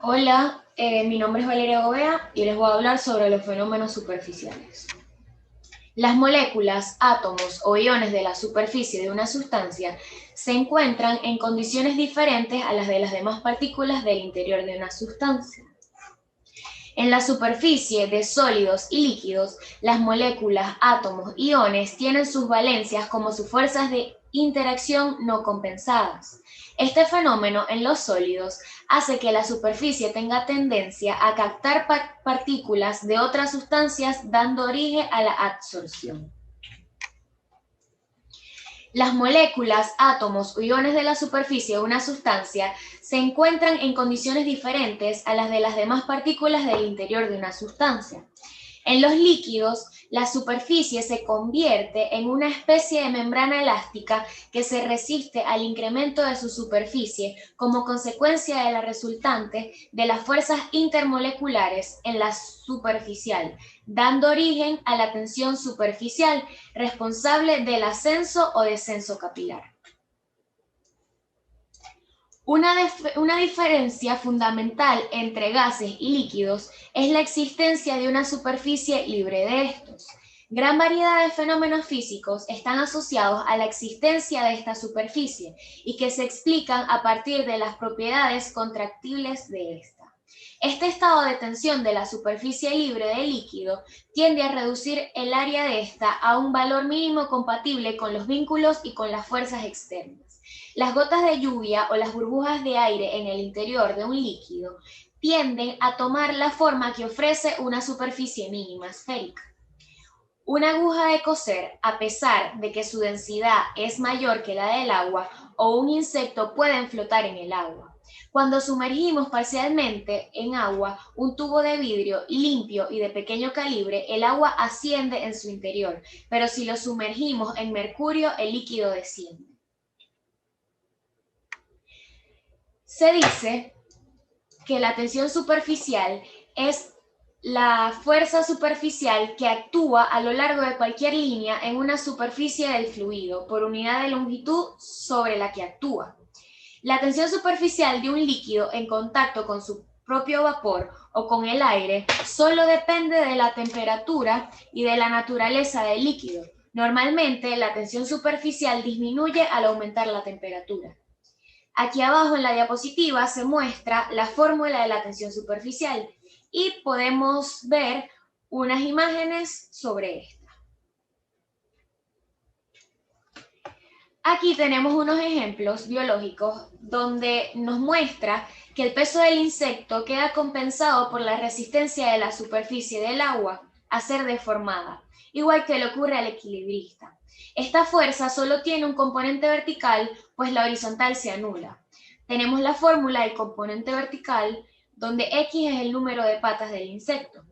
Hola, mi nombre es Valeria Gobea y les voy a hablar sobre los fenómenos superficiales. Las moléculas, átomos o iones de la superficie de una sustancia se encuentran en condiciones diferentes a las de las demás partículas del interior de una sustancia. En la superficie de sólidos y líquidos, las moléculas, átomos y iones tienen sus valencias como sus fuerzas de interacción no compensadas. Este fenómeno en los sólidos hace que la superficie tenga tendencia a captar partículas de otras sustancias, dando origen a la absorción. Las moléculas, átomos o iones de la superficie de una sustancia se encuentran en condiciones diferentes a las de las demás partículas del interior de una sustancia. En los líquidos, la superficie se convierte en una especie de membrana elástica que se resiste al incremento de su superficie como consecuencia de la resultante de las fuerzas intermoleculares en la superficial, dando origen a la tensión superficial responsable del ascenso o descenso capilar. Una diferencia fundamental entre gases y líquidos es la existencia de una superficie libre de estos. Gran variedad de fenómenos físicos están asociados a la existencia de esta superficie y que se explican a partir de las propiedades contractibles de esta. Este estado de tensión de la superficie libre del líquido tiende a reducir el área de esta a un valor mínimo compatible con los vínculos y con las fuerzas externas. Las gotas de lluvia o las burbujas de aire en el interior de un líquido tienden a tomar la forma que ofrece una superficie mínima esférica. Una aguja de coser, a pesar de que su densidad es mayor que la del agua, o un insecto pueden flotar en el agua. Cuando sumergimos parcialmente en agua un tubo de vidrio limpio y de pequeño calibre, el agua asciende en su interior, pero si lo sumergimos en mercurio, el líquido desciende. Se dice que la tensión superficial es la fuerza superficial que actúa a lo largo de cualquier línea en una superficie del fluido por unidad de longitud sobre la que actúa. La tensión superficial de un líquido en contacto con su propio vapor o con el aire solo depende de la temperatura y de la naturaleza del líquido. Normalmente, la tensión superficial disminuye al aumentar la temperatura. Aquí abajo en la diapositiva se muestra la fórmula de la tensión superficial y podemos ver unas imágenes sobre esta. Aquí tenemos unos ejemplos biológicos donde nos muestra que el peso del insecto queda compensado por la resistencia de la superficie del agua a ser deformada, igual que le ocurre al equilibrista. Esta fuerza solo tiene un componente vertical, pues la horizontal se anula. Tenemos la fórmula del componente vertical, donde X es el número de patas del insecto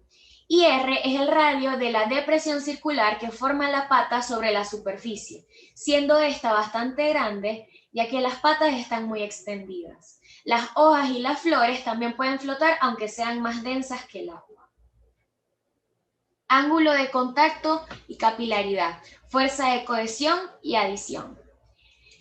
y R es el radio de la depresión circular que forma la pata sobre la superficie, siendo esta bastante grande, ya que las patas están muy extendidas. Las hojas y las flores también pueden flotar, aunque sean más densas que el agua. Ángulo de contacto y capilaridad, fuerza de cohesión y adición.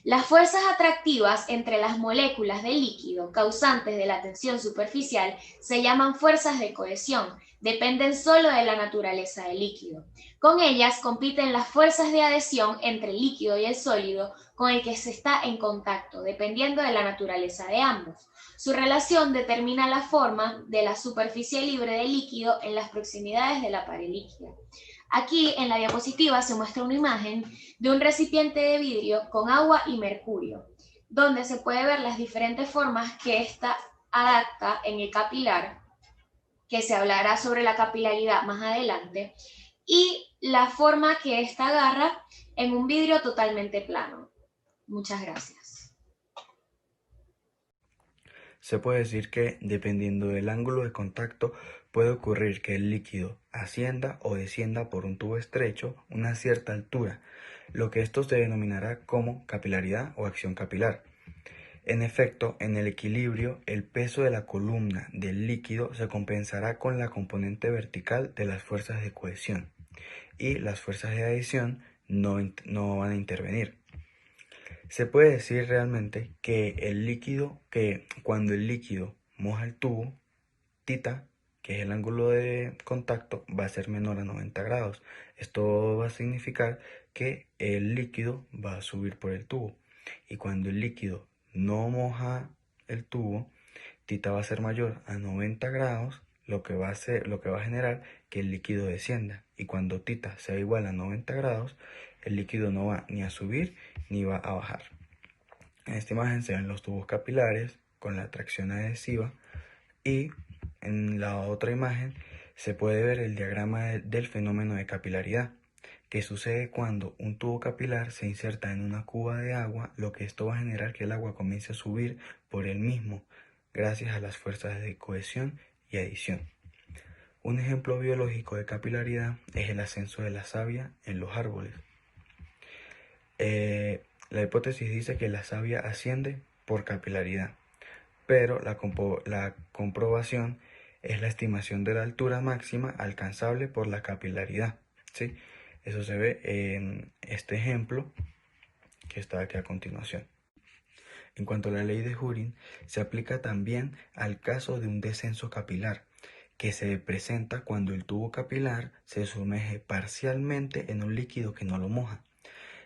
Las fuerzas atractivas entre las moléculas de líquido causantes de la tensión superficial se llaman fuerzas de cohesión, dependen solo de la naturaleza del líquido. Con ellas compiten las fuerzas de adhesión entre el líquido y el sólido con el que se está en contacto, dependiendo de la naturaleza de ambos. Su relación determina la forma de la superficie libre del líquido en las proximidades de la pared líquida. Aquí en la diapositiva se muestra una imagen de un recipiente de vidrio con agua y mercurio, donde se puede ver las diferentes formas que ésta adapta en el capilar, que se hablará sobre la capilaridad más adelante, y la forma que ésta agarra en un vidrio totalmente plano. Muchas gracias. Se puede decir que, dependiendo del ángulo de contacto, puede ocurrir que el líquido ascienda o descienda por un tubo estrecho una cierta altura, lo que esto se denominará como capilaridad o acción capilar. En efecto, en el equilibrio, el peso de la columna del líquido se compensará con la componente vertical de las fuerzas de cohesión y las fuerzas de adición no van a intervenir. Se puede decir realmente que cuando el líquido moja el tubo, Tita, que es el ángulo de contacto, va a ser menor a 90 grados. Esto va a significar que el líquido va a subir por el tubo. Y cuando el líquido no moja el tubo, tita va a ser mayor a 90 grados, lo que va a generar que el líquido descienda. Y cuando tita sea igual a 90 grados, el líquido no va ni a subir ni va a bajar. En esta imagen se ven los tubos capilares con la tracción adhesiva, y en la otra imagen se puede ver el diagrama del fenómeno de capilaridad, que sucede cuando un tubo capilar se inserta en una cuba de agua, lo que esto va a generar que el agua comience a subir por él mismo, gracias a las fuerzas de cohesión y adición. Un ejemplo biológico de capilaridad es el ascenso de la savia en los árboles. La hipótesis dice que la savia asciende por capilaridad, pero la comprobación es la estimación de la altura máxima alcanzable por la capilaridad, ¿sí? Eso se ve en este ejemplo que está aquí a continuación. En cuanto a la ley de Hooring, se aplica también al caso de un descenso capilar, que se presenta cuando el tubo capilar se sumerge parcialmente en un líquido que no lo moja.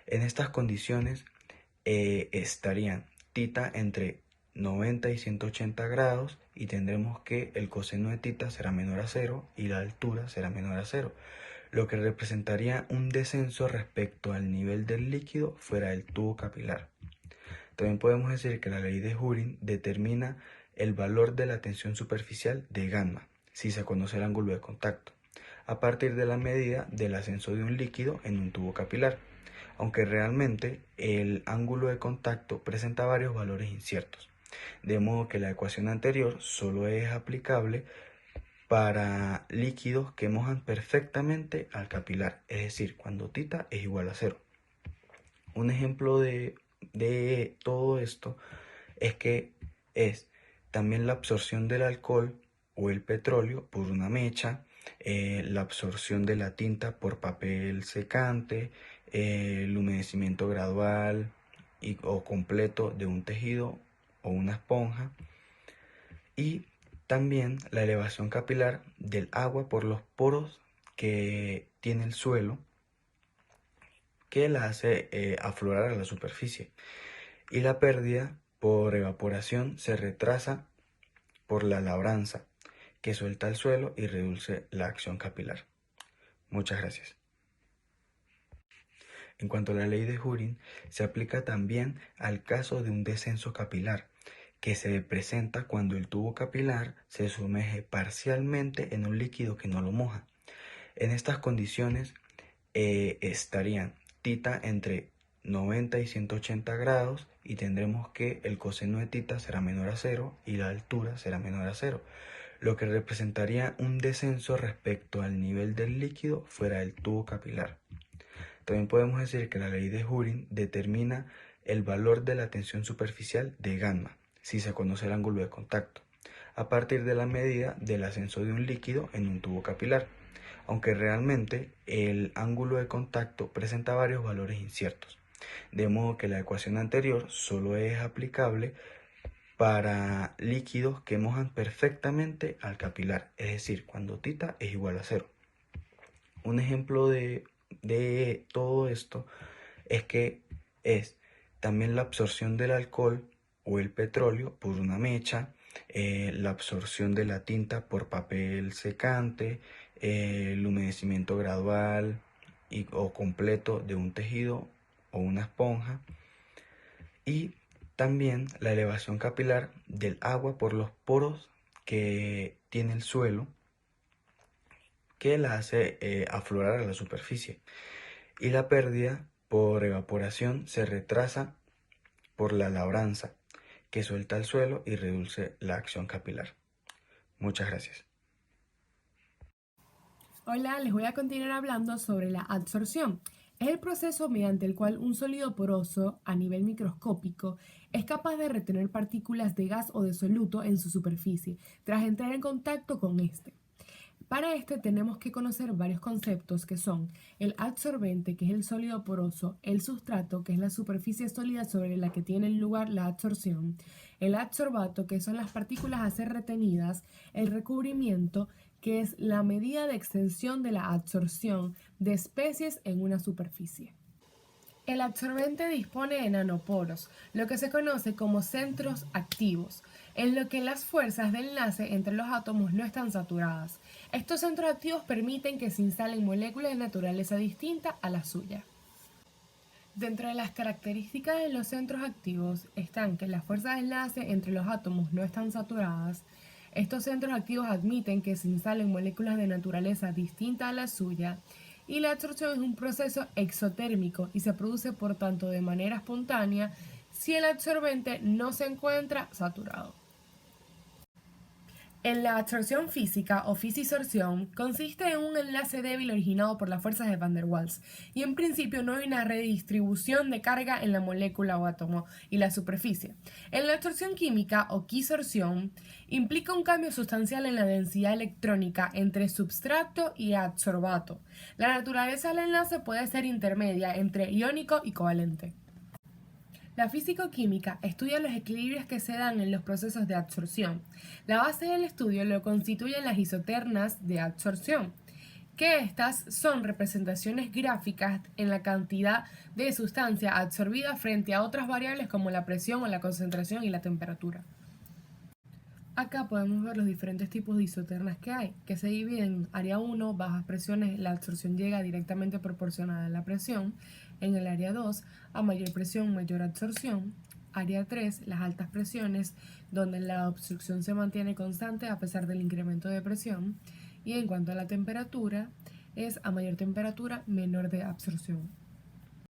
En estas condiciones estarían tita entre 90 y 180 grados, y tendremos que el coseno de tita será menor a 0 y la altura será menor a 0, lo que representaría un descenso respecto al nivel del líquido fuera del tubo capilar. También podemos decir que la ley de Hooring determina el valor de la tensión superficial de gamma, si se conoce el ángulo de contacto, a partir de la medida del ascenso de un líquido en un tubo capilar, aunque realmente el ángulo de contacto presenta varios valores inciertos, de modo que la ecuación anterior solo es aplicable para líquidos que mojan perfectamente al capilar, es decir, cuando tita es igual a 0. Un ejemplo de todo esto es también la absorción del alcohol o el petróleo por una mecha, la absorción de la tinta por papel secante, el humedecimiento gradual o completo de un tejido o una esponja, y también la elevación capilar del agua por los poros que tiene el suelo, que la hace aflorar a la superficie, y la pérdida por evaporación se retrasa por la labranza, que suelta el suelo y reduce la acción capilar. Muchas gracias. En cuanto a la ley de Hooring, se aplica también al caso de un descenso capilar, que se presenta cuando el tubo capilar se sumerge parcialmente en un líquido que no lo moja. En estas condiciones estarían tita entre 90 y 180 grados, y tendremos que el coseno de tita será menor a 0 y la altura será menor a 0, lo que representaría un descenso respecto al nivel del líquido fuera del tubo capilar. También podemos decir que la ley de Hooring determina el valor de la tensión superficial de gamma, si se conoce el ángulo de contacto, a partir de la medida del ascenso de un líquido en un tubo capilar, aunque realmente el ángulo de contacto presenta varios valores inciertos, de modo que la ecuación anterior solo es aplicable para líquidos que mojan perfectamente al capilar, es decir, cuando tita es igual a 0. Un ejemplo de todo esto es también la absorción del alcohol o el petróleo por una mecha, la absorción de la tinta por papel secante, el humedecimiento gradual o completo de un tejido o una esponja, y también la elevación capilar del agua por los poros que tiene el suelo, que la hace aflorar a la superficie, y la pérdida por evaporación se retrasa por la labranza, que suelta el suelo y reduce la acción capilar. Muchas gracias. Hola, les voy a continuar hablando sobre la adsorción. Es el proceso mediante el cual un sólido poroso a nivel microscópico es capaz de retener partículas de gas o de soluto en su superficie tras entrar en contacto con este. Para este tenemos que conocer varios conceptos que son el adsorbente, que es el sólido poroso, el sustrato, que es la superficie sólida sobre la que tiene lugar la adsorción, el adsorbato, que son las partículas a ser retenidas, el recubrimiento, que es la medida de extensión de la adsorción de especies en una superficie. El adsorbente dispone de nanoporos, lo que se conoce como centros activos, en lo que las fuerzas de enlace entre los átomos no están saturadas. Estos centros activos permiten que se instalen moléculas de naturaleza distinta a la suya. Dentro de las características de los centros activos están que las fuerzas de enlace entre los átomos no están saturadas. Estos centros activos admiten que se instalen moléculas de naturaleza distinta a la suya. Y la adsorción es un proceso exotérmico y se produce por tanto de manera espontánea si el adsorbente no se encuentra saturado. En la adsorción física o fisisorción consiste en un enlace débil originado por las fuerzas de Van der Waals y en principio no hay una redistribución de carga en la molécula o átomo y la superficie. En la adsorción química o quisorción implica un cambio sustancial en la densidad electrónica entre substrato y adsorbato. La naturaleza del enlace puede ser intermedia entre iónico y covalente. La físico-química estudia los equilibrios que se dan en los procesos de adsorción. La base del estudio lo constituyen las isoternas de adsorción, que estas son representaciones gráficas en la cantidad de sustancia absorbida frente a otras variables como la presión o la concentración y la temperatura. Acá podemos ver los diferentes tipos de isoternas que hay, que se dividen en área 1, bajas presiones, la absorción llega directamente proporcional a la presión. En el área 2, a mayor presión, mayor absorción. Área 3, las altas presiones, donde la obstrucción se mantiene constante a pesar del incremento de presión. Y en cuanto a la temperatura, es a mayor temperatura, menor de absorción.